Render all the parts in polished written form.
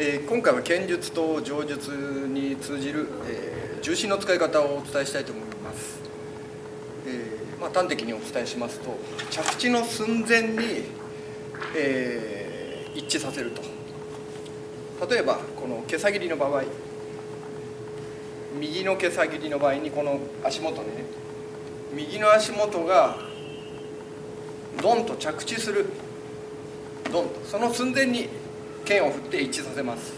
今回は剣術と上術に通じる、重心の使い方をお伝えしたいと思います。端的にお伝えしますと、着地の寸前に、一致させると。例えばこの毛さ切りの場合、右の毛さ切りの場合にこの足元ね、右の足元がドンと着地する、ドンとその寸前に剣を振って一致させます。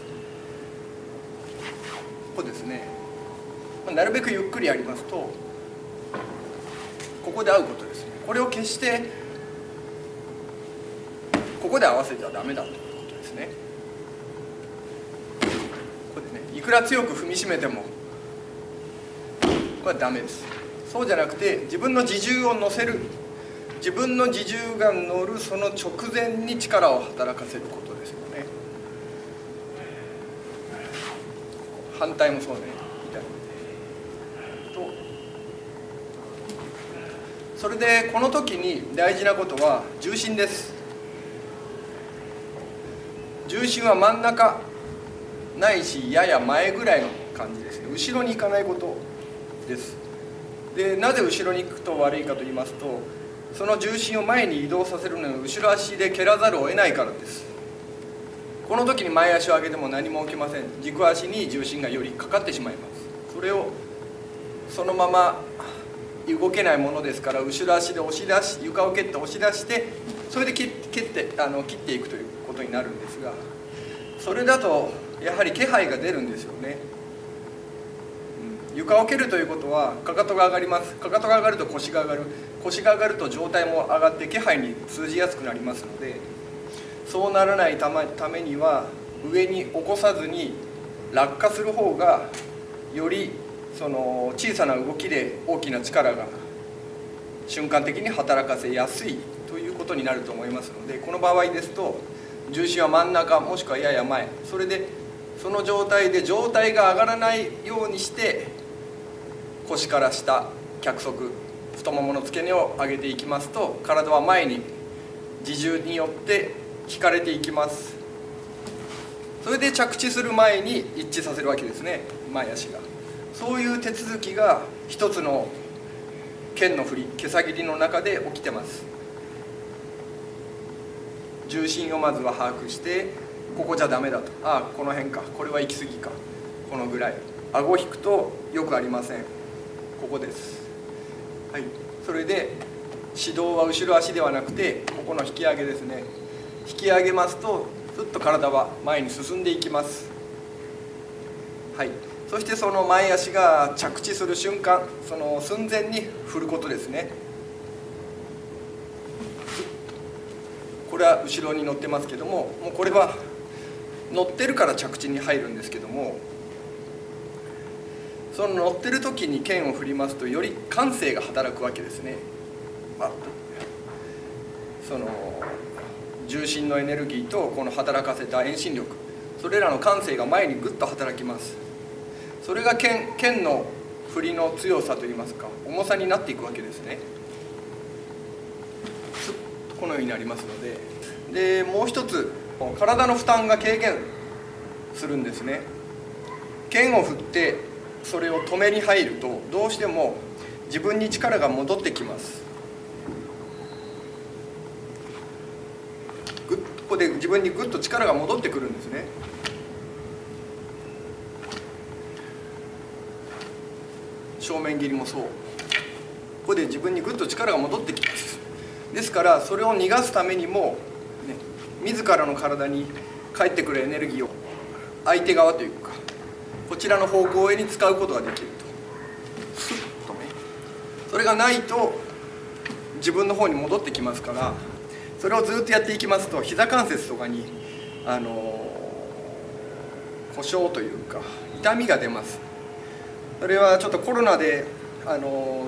ここですね。なるべくゆっくりやりますと、ここで合うことですね。これを決してここで合わせてはダメだということですね。これね、いくら強く踏みしめてもこれはダメです。そうじゃなくて、自分の自重を乗せる、自分の自重が乗るその直前に力を働かせることですよね。反対もそうね、みたいなと。それでこの時に大事なことは重心です。重心は真ん中ないしやや前ぐらいの感じですね。後ろに行かないことです。で、なぜ後ろに行くと悪いかと言いますと、その重心を前に移動させるのに後ろ足で蹴らざるを得ないからです。この時に前足を上げても何も起きません。軸足に重心がよりかかってしまいます。それをそのまま動けないものですから、後ろ足で押し出し、床を蹴って押し出して、それで切っていくということになるんですが、それだとやはり気配が出るんですよね。床を蹴るということはかかとが上がります。かかとが上がると腰が上がる、腰が上がると上体も上がって気配に通じやすくなりますので、そうならないためには上に起こさずに落下する方がよりその小さな動きで大きな力が瞬間的に働かせやすいということになると思いますので、この場合ですと重心は真ん中もしくはやや前、それでその状態で上体が上がらないようにして腰から下、脚側、太ももの付け根を上げていきますと、体は前に自重によって引かれていきます。それで着地する前に一致させるわけですね、前足が。そういう手続きが一つの剣の振り、毛さ切りの中で起きてます。重心をまずは把握して、ここじゃダメだと、この辺か、これは行き過ぎか、このぐらい、顎を引くとよくありません。ここです。はい。それで指導は後ろ足ではなくて、ここの引き上げですね。引き上げますとふっと体は前に進んでいきます。はい。そしてその前足が着地する瞬間、その寸前に振ることですね。これは後ろに乗ってますけども、もうこれは乗ってるから着地に入るんですけども、その乗ってる時に剣を振りますとより感性が働くわけですね。その重心のエネルギーとこの働かせた遠心力、それらの感性が前にグッと働きます。それが剣の振りの強さといいますか、重さになっていくわけですね。このようになりますので、もう一つ体の負担が軽減するんですね。剣を振ってそれを止めに入るとどうしても自分に力が戻ってきます。ここで自分にグッと力が戻ってくるんですね。正面切りもそう。ここで自分にグッと力が戻ってきます。ですからそれを逃がすためにも、自らの体に返ってくるエネルギーを相手側というかこちらの方向へに使うことができると。スッとね。それがないと自分の方に戻ってきますから、それをずっとやっていきますと膝関節とかに故障というか痛みが出ます。それはちょっとコロナで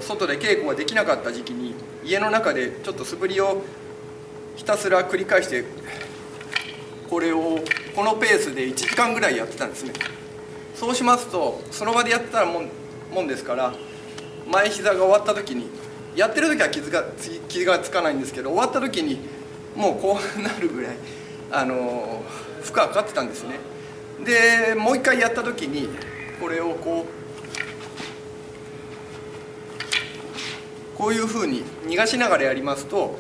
外で稽古ができなかった時期に家の中でちょっと素振りをひたすら繰り返して、これをこのペースで1時間ぐらいやってたんですね。そうしますとその場でやってたもんですから、前膝が終わった時に、やってる時は気がつかないんですけど、終わった時にもうこうなるぐらい負荷がかかってたんですね。でもう一回やった時にこれをこういうふうに逃がしながらやりますと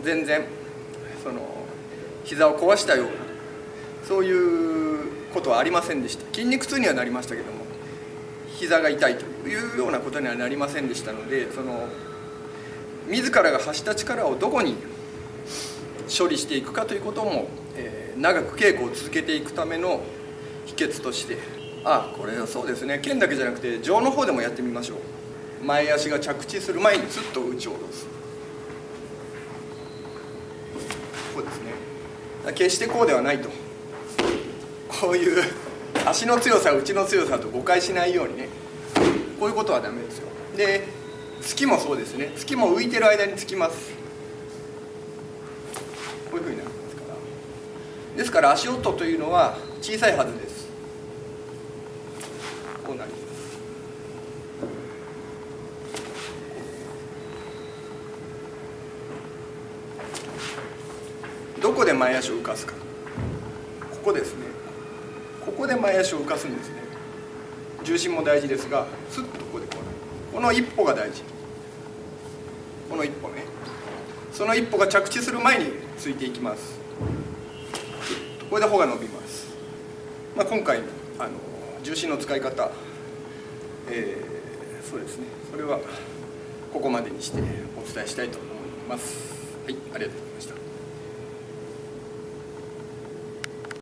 全然膝を壊したようなそういうことはありませんでした。筋肉痛にはなりましたけども膝が痛いというようなことにはなりませんでしたので、自らが発した力をどこに処理していくかということも、長く稽古を続けていくための秘訣としてこれはそうですね、剣だけじゃなくて上の方でもやってみましょう。前足が着地する前にスッと打ち下ろす。こうですね。決してこうではないと、こういう足の強さ内の強さと誤解しないようにね、こういうことはダメですよ。で突きもそうですね。突きも浮いてる間に突きます。こういうふうになりますから。ですから足音というのは小さいはずです。こうなります。どこで前足を浮かすか、ここですね。ここで前足を浮かすんですね。重心も大事ですが、スッとここでこうなる。この一歩が大事。この一歩ね。その一歩が着地する前についていきます。これで歩が伸びます。今回の重心の使い方、そうですね。それはここまでにしてお伝えしたいと思います。はい、ありがとうございました。